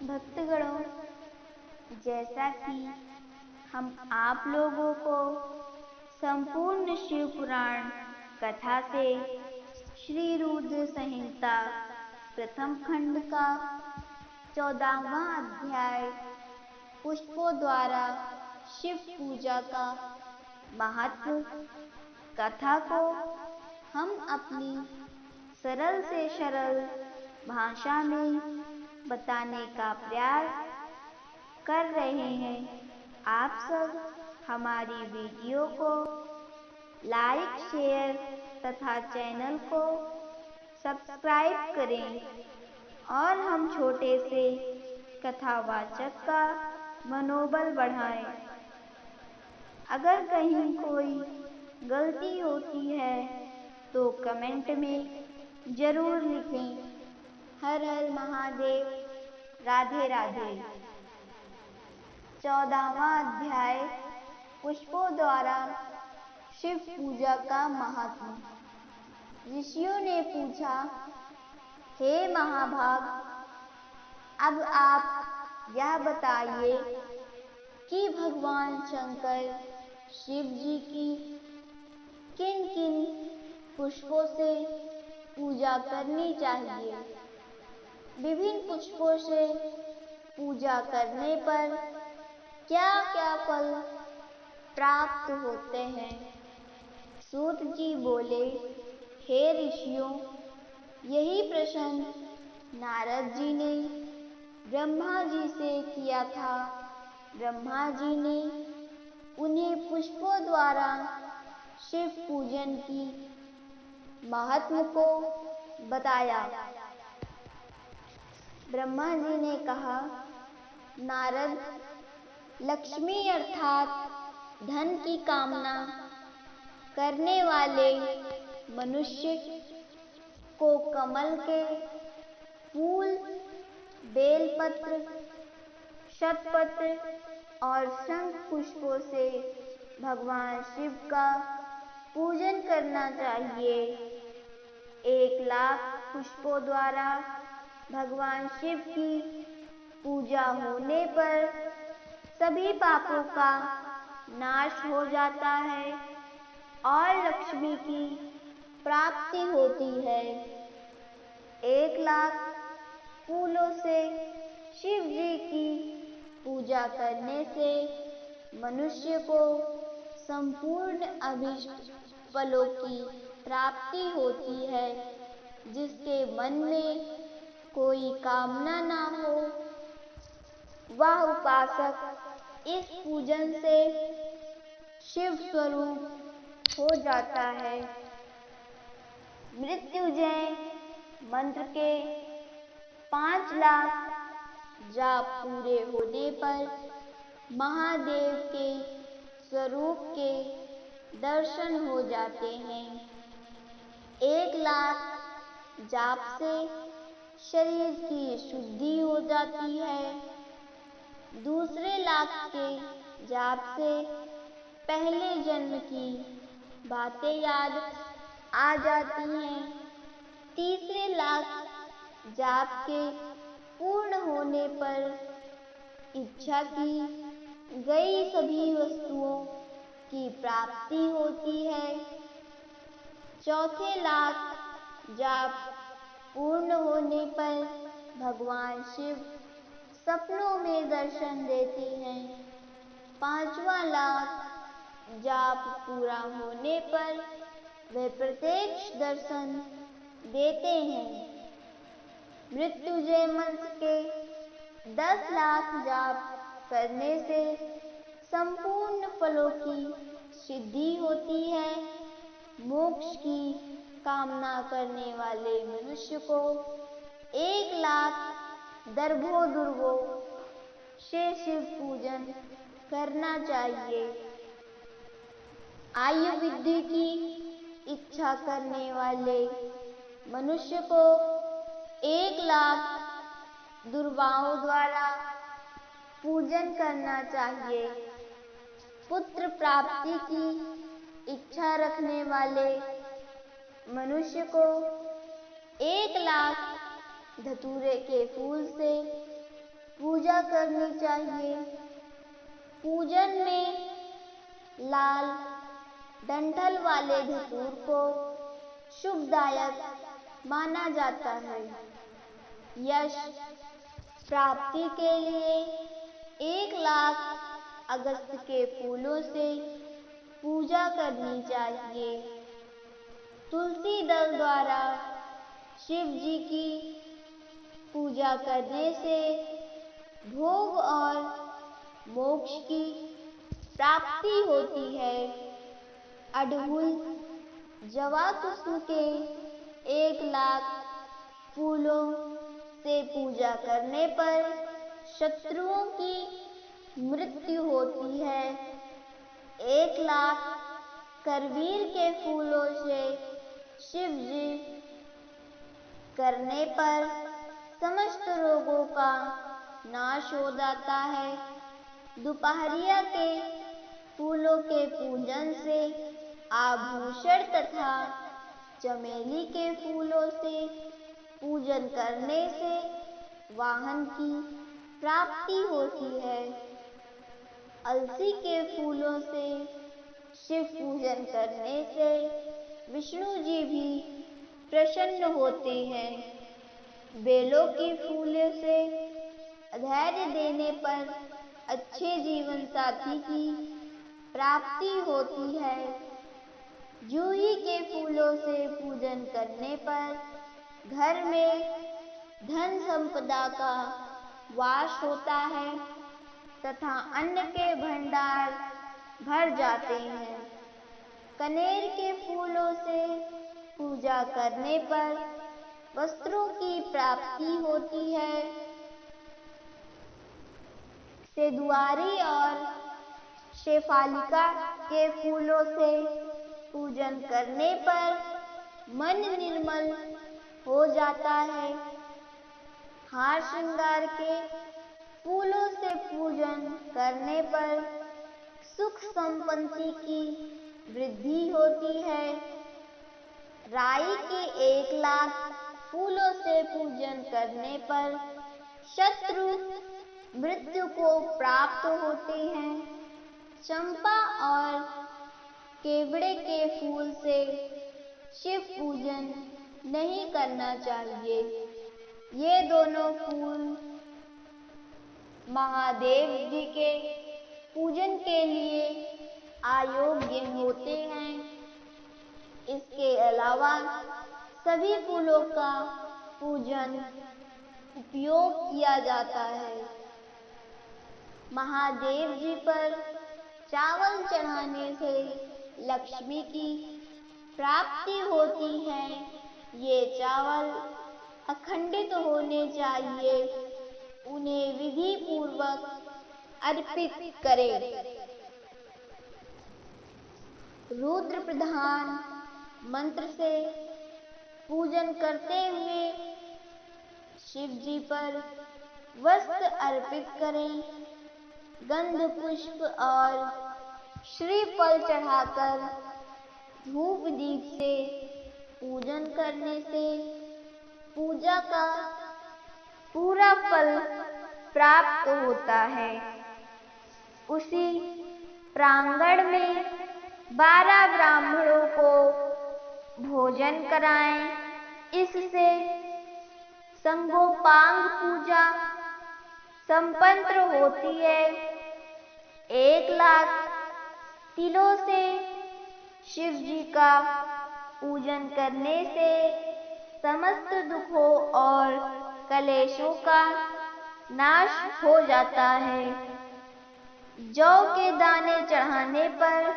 भक्तगणों, जैसा कि हम आप लोगों को संपूर्ण शिव पुराण कथा से श्री रुद्र संहिता प्रथम खंड का 14वां अध्याय पुष्पों द्वारा शिव पूजा का महत्व कथा को हम अपनी सरल से सरल भाषा में बताने का प्रयास कर रहे हैं। आप सब हमारी वीडियो को लाइक, शेयर तथा चैनल को सब्सक्राइब करें और हम छोटे से कथावाचक का मनोबल बढ़ाएं। अगर कहीं कोई गलती होती है तो कमेंट में जरूर लिखें। हर हर महादेव, राधे राधे। 14वां अध्याय पुष्पों द्वारा शिव पूजा का महात्म्य। ऋषियों ने पूछा, हे महाभाग, अब आप यह बताइए कि भगवान शंकर शिव जी की किन किन पुष्पों से पूजा करनी चाहिए। विभिन्न पुष्पों से पूजा करने पर क्या क्या फल प्राप्त होते हैं। सूत जी बोले, हे ऋषियों, यही प्रश्न नारद जी ने ब्रह्मा जी से किया था। ब्रह्मा जी ने उन्हें पुष्पों द्वारा शिव पूजन की महत्व को बताया। ब्रह्मा जी ने कहा, नारद, लक्ष्मी अर्थात धन की कामना करने वाले मनुष्य को कमल के फूल, बेलपत्र, शतपत्र और शंख पुष्पों से भगवान शिव का पूजन करना चाहिए। 1,00,000 पुष्पों द्वारा भगवान शिव की पूजा होने पर सभी पापों का नाश हो जाता है और लक्ष्मी की प्राप्ति होती है। 1,00,000 फूलों से शिव जी की पूजा करने से मनुष्य को संपूर्ण अभीष्ट फलों की प्राप्ति होती है। जिसके मन में कोई कामना ना हो, वह उपासक इस पूजन से शिव स्वरूप हो जाता है। मृत्युंजय मंत्र के 5,00,000 जाप पूरे होने पर महादेव के स्वरूप के दर्शन हो जाते हैं। 1,00,000 जाप से शरीर की शुद्धि हो जाती है। दूसरे लाख के जाप से पहले जन्म की बातें याद आ जाती हैं। तीसरे लाख जाप के पूर्ण होने पर इच्छा की गई सभी वस्तुओं की प्राप्ति होती है। चौथे लाख जाप पूर्ण होने पर भगवान शिव सपनों में दर्शन देते हैं। 5वां लाख जाप पूरा होने पर वे प्रत्यक्ष दर्शन देते हैं। मृत्युंजय मंत्र के 10,00,000 जाप करने से संपूर्ण फलों की सिद्धि होती है। मोक्ष की कामना करने वाले मनुष्य को 1,00,000 दर्भो दुर्गो से शिव पूजन करना चाहिए। आयु वृद्धि की इच्छा करने वाले मनुष्य को 1,00,000 दुर्वाओं द्वारा पूजन करना चाहिए। पुत्र प्राप्ति की इच्छा रखने वाले मनुष्य को 1,00,000 धतूरे के फूल से पूजा करनी चाहिए। पूजन में लाल डंठल वाले धतूर को शुभदायक माना जाता है। यश प्राप्ति के लिए 1,00,000 अगस्त के फूलों से पूजा करनी चाहिए। तुलसी दल द्वारा शिव जी की पूजा करने से भोग और मोक्ष की प्राप्ति होती है। अड़हुल जवाकुसुम के 1,00,000 फूलों से पूजा करने पर शत्रुओं की मृत्यु होती है। 1,00,000 करवीर के फूलों से शिव जी करने पर समस्त रोगों का नाश हो जाता है। दोपहरिया के फूलों के पूजन से आभूषण तथा चमेली के फूलों से पूजन करने से वाहन की प्राप्ति होती है। अलसी के फूलों से शिव पूजन करने से विष्णु जी भी प्रसन्न होते हैं। बेलों के फूलों से धैर्य देने पर अच्छे जीवन साथी की प्राप्ति होती है। जूही के फूलों से पूजन करने पर घर में धन संपदा का वास होता है तथा अन्न के भंडार भर जाते हैं। कनेर के फूलों से पूजा करने पर वस्त्रों की प्राप्ति होती है। सेदुआरी और शेफालिका के फूलों से पूजन करने पर मन निर्मल हो जाता है। हार श्रृंगार के फूलों से पूजन करने पर सुख संपत्ति की वृद्धि होती है। राई के 1,00,000 फूलों से पूजन करने पर शत्रु मृत्यु को प्राप्त होते हैं। चंपा और केवड़े के फूल से शिव पूजन नहीं करना चाहिए। ये दोनों फूल महादेव जी के पूजन के लिए अयोग्य होते हैं। इसके अलावा सभी फूलों का पूजन उपयोग किया जाता है। महादेव जी पर चावल चढ़ाने से लक्ष्मी की प्राप्ति होती है। ये चावल अखंडित होने चाहिए। उन्हें विधि पूर्वक अर्पित करें। रुद्र प्रधान मंत्र से पूजन करते हुए शिव जी पर वस्त्र अर्पित करें। गंध पुष्प और श्रीफल चढ़ाकर धूप दीप से पूजन करने से पूजा का पूरा फल प्राप्त होता है। उसी प्रांगण में 12 ब्राह्मणों को भोजन कराएं। इससे संगोपांग पूजा संपन्न होती है। 1,00,000 तिलों से शिव जी का पूजन करने से समस्त दुखों और कलेशों का नाश हो जाता है। जौ के दाने चढ़ाने पर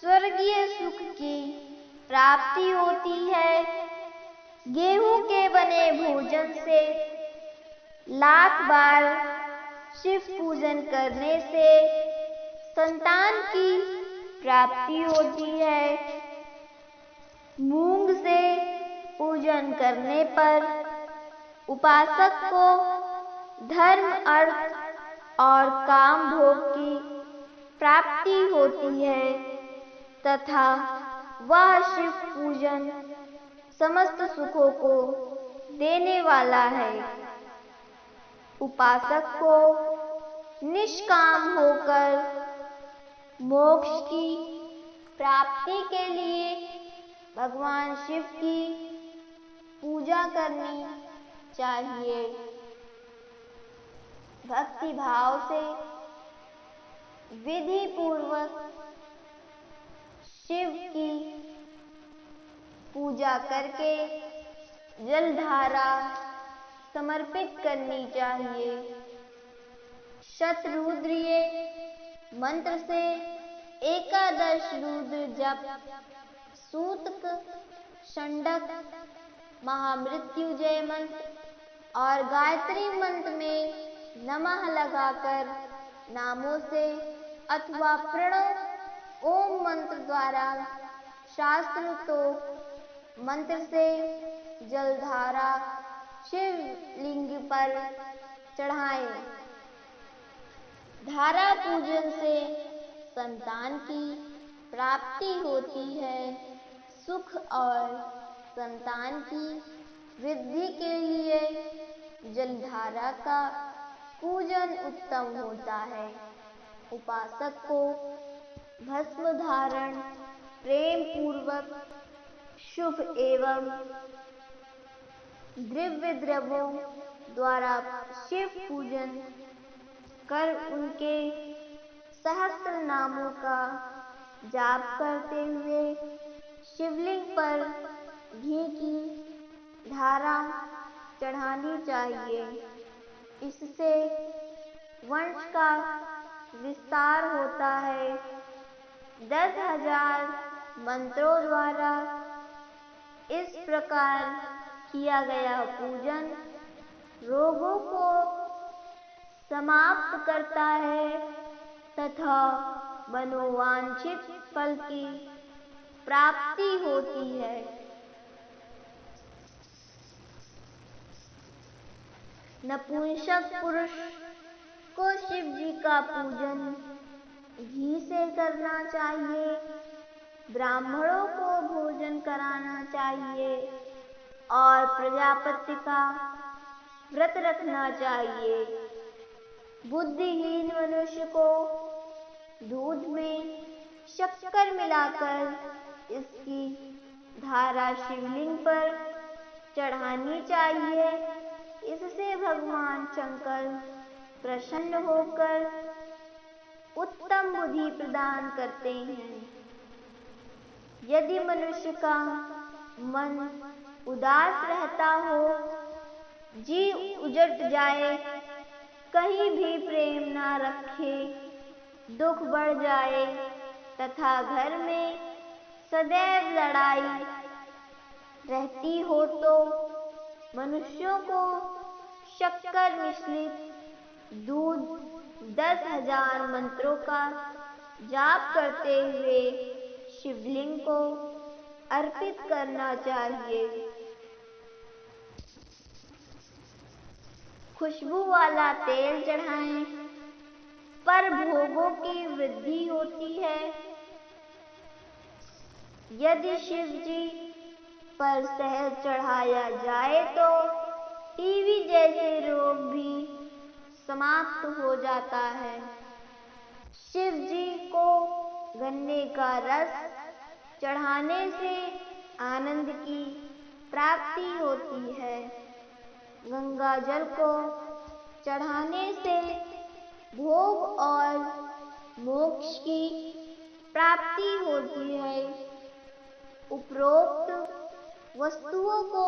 स्वर्गीय सुख की प्राप्ति होती है। गेहूं के बने भोजन से 1,00,000 बार शिव पूजन करने से संतान की प्राप्ति होती है। मूंग से पूजन करने पर उपासक को धर्म, अर्थ और काम भोग की प्राप्ति होती है तथा वह शिव पूजन समस्त सुखों को देने वाला है। उपासक को निष्काम होकर मोक्ष की प्राप्ति के लिए भगवान शिव की पूजा करनी चाहिए। भक्ति भाव से विधि पूर्वक शिव की पूजा करके जलधारा समर्पित करनी चाहिए। शतरुद्रीय मंत्र से एकादश रुद्र जप, सूतक, षंडक, महामृत्युंजय मंत्र और गायत्री मंत्र में नमः लगाकर नामों से अथवा प्रणव ओम मंत्र द्वारा शास्त्रोक्त मंत्र से जलधारा शिवलिंग पर चढ़ाएं। धारा पूजन से संतान की प्राप्ति होती है। सुख और संतान की वृद्धि के लिए जलधारा का पूजन उत्तम होता है। उपासक को भस्म धारण प्रेम पूर्वक शुभ एवं दिव्य द्रव्यों द्वारा शिव पूजन कर उनके सहस्त्र नामों का जाप करते हुए शिवलिंग पर घी की धारा चढ़ानी चाहिए। इससे वंश का विस्तार होता है। 10,000 मंत्रों द्वारा इस प्रकार किया गया पूजन रोगों को समाप्त करता है तथा मनोवांछित फल की प्राप्ति होती है। नपुंसक पुरुष को शिव जी का पूजन घी से करना चाहिए। ब्राह्मणों को भोजन कराना चाहिए और प्रजापति का व्रत रखना चाहिए। बुद्धिहीन मनुष्य को दूध में शक्कर मिलाकर इसकी धारा शिवलिंग पर चढ़ानी चाहिए। इससे भगवान शंकर प्रसन्न होकर उत्तम बुद्धि प्रदान करते हैं। यदि मनुष्य का मन उदास रहता हो, जी उजट जाए, कहीं भी प्रेम ना रखे, दुख बढ़ जाए तथा घर में सदैव लड़ाई रहती हो तो मनुष्यों को शक्कर मिश्रित दूध 10,000 मंत्रों का जाप करते हुए शिवलिंग को अर्पित करना चाहिए। खुशबू वाला तेल चढ़ाएं पर भोगों की वृद्धि होती है। यदि शिव जी पर शहद चढ़ाया जाए तो टीबी जैसे रोग भी समाप्त हो जाता है। शिव जी को गन्ने का रस चढ़ाने से आनंद की प्राप्ति होती है। गंगा जल को चढ़ाने से भोग और मोक्ष की प्राप्ति होती है। उपरोक्त वस्तुओं को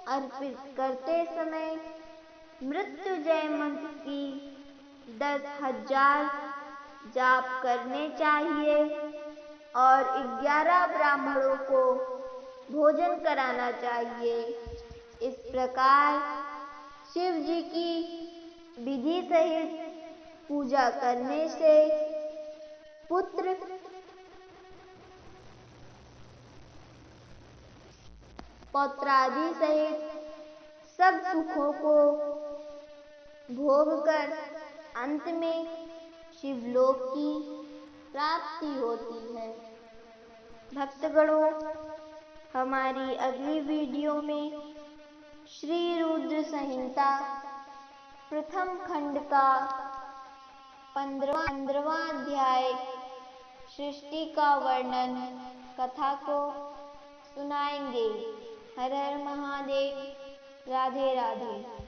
अर्पित करते समय मृत्युंजय मंत्र की 10,000 जाप करने चाहिए और 11 ब्राह्मणों को भोजन कराना चाहिए। इस प्रकार शिव जी की विधि सहित पूजा करने से पुत्र, पौत्रादि सहित सब सुखों को भोग कर अंत में शिवलोक की प्राप्ति होती है। भक्तगणों, हमारी अगली वीडियो में श्री रुद्र संहिता प्रथम खंड का 15वां अध्याय सृष्टि का वर्णन कथा को सुनाएंगे। हर हर महादेव। राधे राधे।